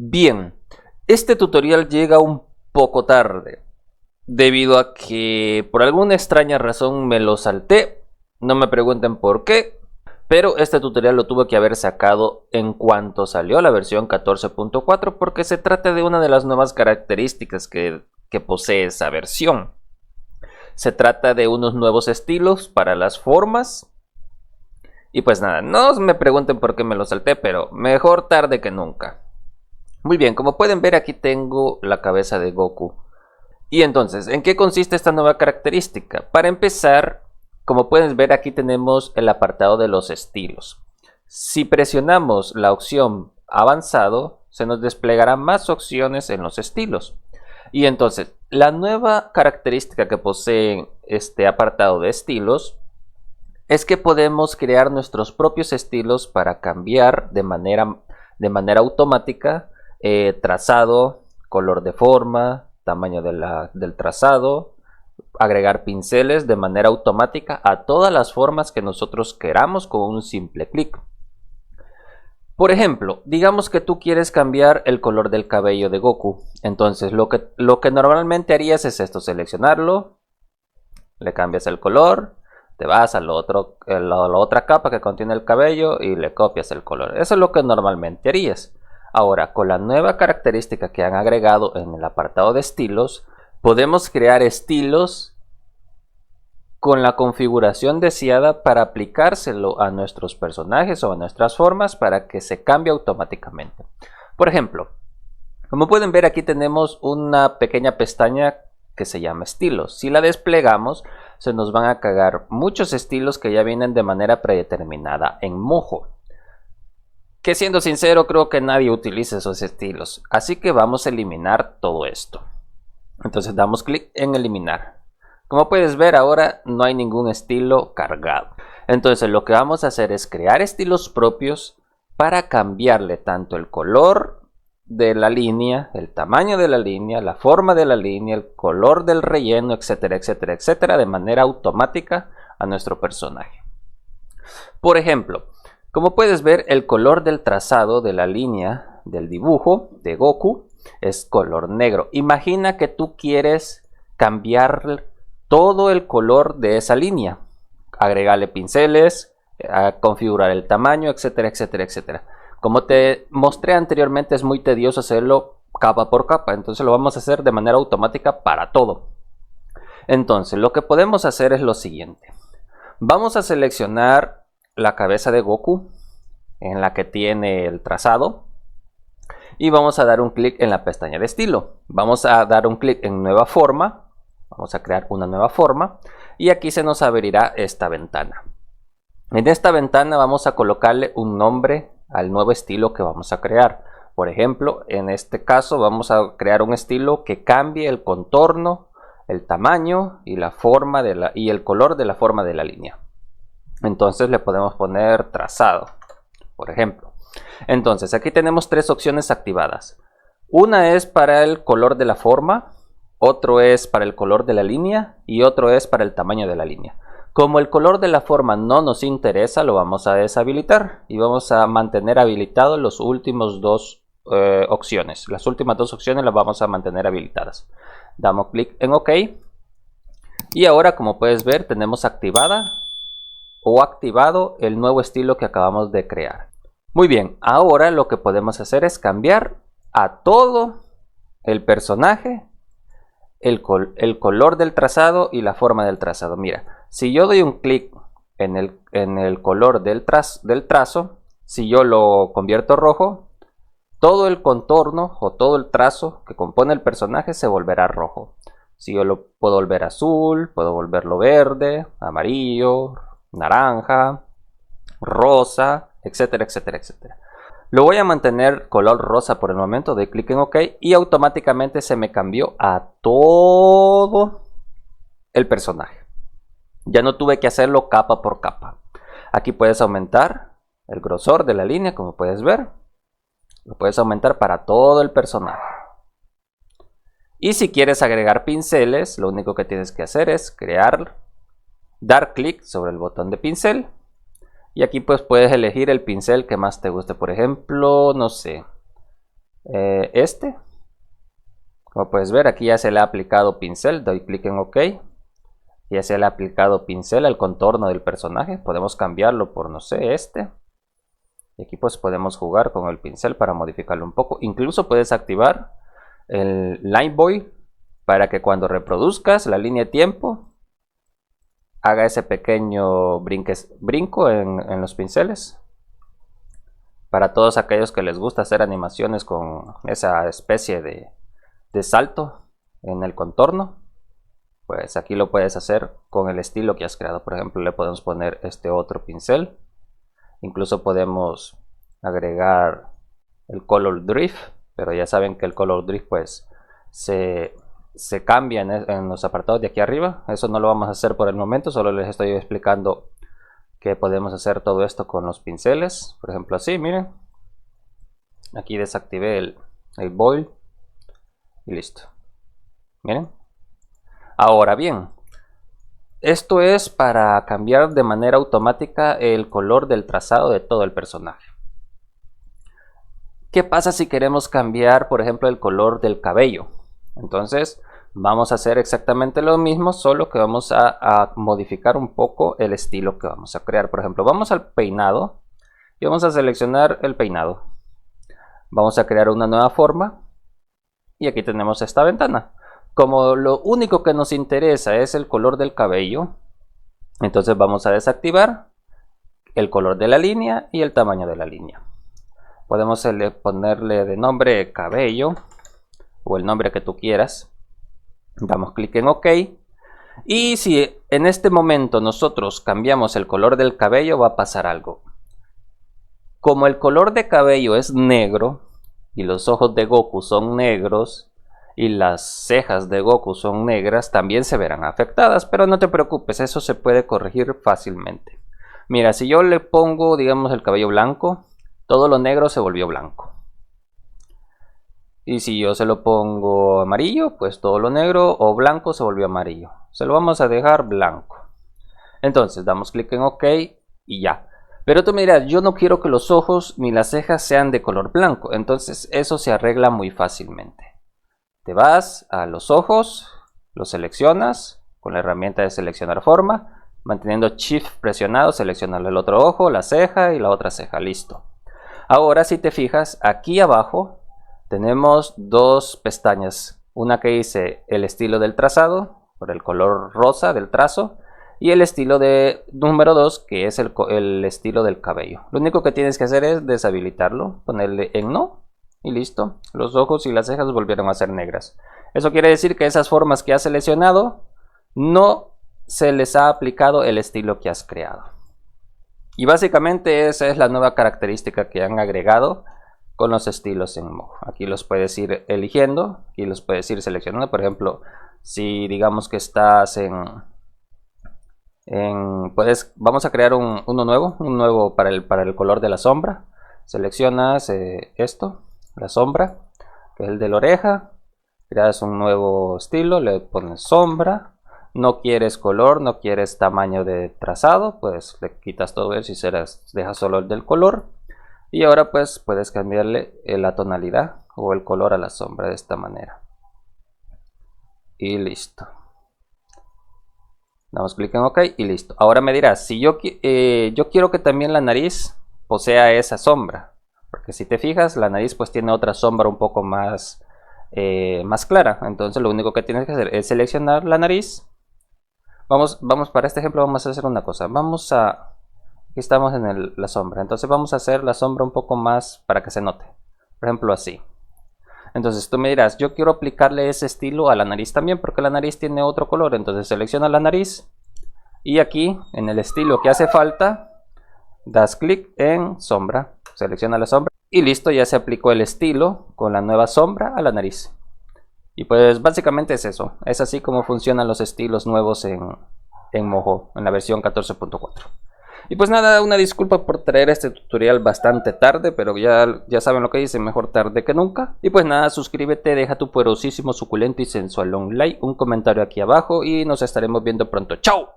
Bien, este tutorial llega un poco tarde, debido a que por alguna extraña razón me lo salté. No me pregunten por qué, pero este tutorial lo tuve que haber sacado en cuanto salió la versión 14.4 porque se trata de una de las nuevas características que posee esa versión. Se trata de unos nuevos estilos para las formas. Y pues nada, no me pregunten por qué me lo salté, pero mejor tarde que nunca. Muy bien, como pueden ver aquí tengo la cabeza de Goku. Y entonces, ¿en qué consiste esta nueva característica? Para empezar, como pueden ver aquí tenemos el apartado de los estilos. Si presionamos la opción avanzado, se nos desplegarán más opciones en los estilos. Y entonces, la nueva característica que posee este apartado de estilos es que podemos crear nuestros propios estilos para cambiar de manera automática trazado, color de forma, tamaño del trazado, agregar pinceles de manera automática a todas las formas que nosotros queramos con un simple clic. Por ejemplo, digamos que tú quieres cambiar el color del cabello de Goku. Entonces lo que normalmente harías es esto: seleccionarlo, le cambias el color, te vas a la otra capa que contiene el cabello y le copias el color. Eso es lo que normalmente harías. Ahora, con la nueva característica que han agregado en el apartado de estilos, podemos crear estilos con la configuración deseada para aplicárselo a nuestros personajes o a nuestras formas para que se cambie automáticamente. Por ejemplo, como pueden ver, aquí tenemos una pequeña pestaña que se llama estilos. Si la desplegamos, se nos van a cargar muchos estilos que ya vienen de manera predeterminada en Mojo. Que siendo sincero, creo que nadie utiliza esos estilos. Así que vamos a eliminar todo esto. Entonces damos clic en eliminar. Como puedes ver, ahora no hay ningún estilo cargado. Entonces lo que vamos a hacer es crear estilos propios para cambiarle tanto el color de la línea, el tamaño de la línea, la forma de la línea, el color del relleno, etcétera, etcétera, etcétera, de manera automática a nuestro personaje. Por ejemplo, como puedes ver, el color del trazado de la línea del dibujo de Goku es color negro. Imagina que tú quieres cambiar todo el color de esa línea, agregarle pinceles, configurar el tamaño, etcétera, etcétera, etcétera. Como te mostré anteriormente, es muy tedioso hacerlo capa por capa, entonces lo vamos a hacer de manera automática para todo. Entonces lo que podemos hacer es lo siguiente: vamos a seleccionar la cabeza de Goku en la que tiene el trazado y vamos a dar un clic en la pestaña de estilo. Vamos a dar un clic en nueva forma, vamos a crear una nueva forma y aquí se nos abrirá esta ventana. En esta ventana vamos a colocarle un nombre al nuevo estilo que vamos a crear. Por ejemplo, en este caso vamos a crear un estilo que cambie el contorno, el tamaño y la forma y el color de la forma de la línea. Entonces le podemos poner trazado, por ejemplo. Entonces aquí tenemos tres opciones activadas. Una es para el color de la forma, otro es para el color de la línea y otro es para el tamaño de la línea. Como el color de la forma no nos interesa, lo vamos a deshabilitar y vamos a mantener habilitados los últimos dos opciones. Las últimas dos opciones las vamos a mantener habilitadas. Damos clic en OK y ahora, como puedes ver, tenemos activada o activado el nuevo estilo que acabamos de crear. Muy bien, ahora lo que podemos hacer es cambiar a todo el personaje el color del trazado y la forma del trazado. Mira, si yo doy un clic en el color del trazo, si yo lo convierto rojo, todo el contorno o todo el trazo que compone el personaje se volverá rojo. Si yo lo puedo volver azul, puedo volverlo verde, amarillo, naranja, rosa, etcétera, etcétera, etcétera. Lo voy a mantener color rosa por el momento, doy clic en OK y automáticamente se me cambió a todo el personaje. Ya no tuve que hacerlo capa por capa. Aquí puedes aumentar el grosor de la línea, como puedes ver. Lo puedes aumentar para todo el personaje. Y si quieres agregar pinceles, lo único que tienes que hacer es dar clic sobre el botón de pincel. Y aquí pues puedes elegir el pincel que más te guste. Por ejemplo, no sé, Como puedes ver, aquí ya se le ha aplicado pincel. Doy clic en OK. Ya se le ha aplicado pincel al contorno del personaje. Podemos cambiarlo por, no sé, Y aquí pues podemos jugar con el pincel para modificarlo un poco. Incluso puedes activar el Line Boy para que cuando reproduzcas la línea de tiempo haga ese pequeño brinco en los pinceles. Para todos aquellos que les gusta hacer animaciones con esa especie de salto en el contorno, pues aquí lo puedes hacer con el estilo que has creado. Por ejemplo, le podemos poner este otro pincel. Incluso podemos agregar el color drift, pero ya saben que el color drift pues se cambia en los apartados de aquí arriba. Eso no lo vamos a hacer por el momento, solo les estoy explicando que podemos hacer todo esto con los pinceles. Por ejemplo, así, miren. Aquí desactivé el Boil y listo. Miren. Ahora bien, esto es para cambiar de manera automática el color del trazado de todo el personaje. ¿Qué pasa si queremos cambiar, por ejemplo, el color del cabello? Entonces vamos a hacer exactamente lo mismo, solo que vamos a modificar un poco el estilo que vamos a crear. Por ejemplo, vamos al peinado y vamos a seleccionar el peinado. Vamos a crear una nueva forma y aquí tenemos esta ventana. Como lo único que nos interesa es el color del cabello, entonces vamos a desactivar el color de la línea y el tamaño de la línea. Podemos ponerle de nombre cabello o el nombre que tú quieras. Damos clic en OK. Y si en este momento nosotros cambiamos el color del cabello, va a pasar algo. Como el color de cabello es negro y los ojos de Goku son negros y las cejas de Goku son negras, también se verán afectadas, pero no te preocupes, eso se puede corregir fácilmente. Mira, si yo le pongo, digamos, el cabello blanco, todo lo negro se volvió blanco. Y si yo se lo pongo amarillo, pues todo lo negro o blanco se volvió amarillo. Se lo vamos a dejar blanco. Entonces damos clic en OK y ya. Pero tú me dirás, yo no quiero que los ojos ni las cejas sean de color blanco. Entonces eso se arregla muy fácilmente. Te vas a los ojos, los seleccionas con la herramienta de seleccionar forma. Manteniendo Shift presionado, seleccionar el otro ojo, la ceja y la otra ceja. Listo. Ahora si te fijas, aquí abajo tenemos dos pestañas. Una que dice el estilo del trazado, por el color rosa del trazo. Y el estilo de número 2, que es el estilo del cabello. Lo único que tienes que hacer es deshabilitarlo, ponerle en no y listo. Los ojos y las cejas volvieron a ser negras. Eso quiere decir que esas formas que has seleccionado no se les ha aplicado el estilo que has creado. Y básicamente esa es la nueva característica que han agregado con los estilos en Mojo. Aquí los puedes ir eligiendo, aquí los puedes ir seleccionando. Por ejemplo, si digamos que estás vamos a crear uno nuevo para el color de la sombra. Seleccionas esto, la sombra, que es el de la oreja. Creas un nuevo estilo, le pones sombra. No quieres color, no quieres tamaño de trazado, pues le quitas todo eso y dejas solo el del color. Y ahora pues puedes cambiarle la tonalidad o el color a la sombra de esta manera. Y listo. Damos clic en OK y listo. Ahora me dirás, si yo quiero que también la nariz posea esa sombra. Porque si te fijas, la nariz pues tiene otra sombra un poco más clara. Entonces lo único que tienes que hacer es seleccionar la nariz. Vamos para este ejemplo vamos a hacer una cosa. Aquí estamos en la sombra. Entonces vamos a hacer la sombra un poco más para que se note. Por ejemplo así. Entonces tú me dirás, yo quiero aplicarle ese estilo a la nariz también porque la nariz tiene otro color. Entonces selecciona la nariz y aquí en el estilo que hace falta, das clic en sombra, selecciona la sombra y listo, ya se aplicó el estilo con la nueva sombra a la nariz. Y pues básicamente es eso, es así como funcionan los estilos nuevos en Mojo, en la versión 14.4. Y pues nada, una disculpa por traer este tutorial bastante tarde, pero ya saben lo que dice, mejor tarde que nunca. Y pues nada, suscríbete, deja tu poderosísimo, suculento y sensual like, un comentario aquí abajo y nos estaremos viendo pronto. ¡Chao!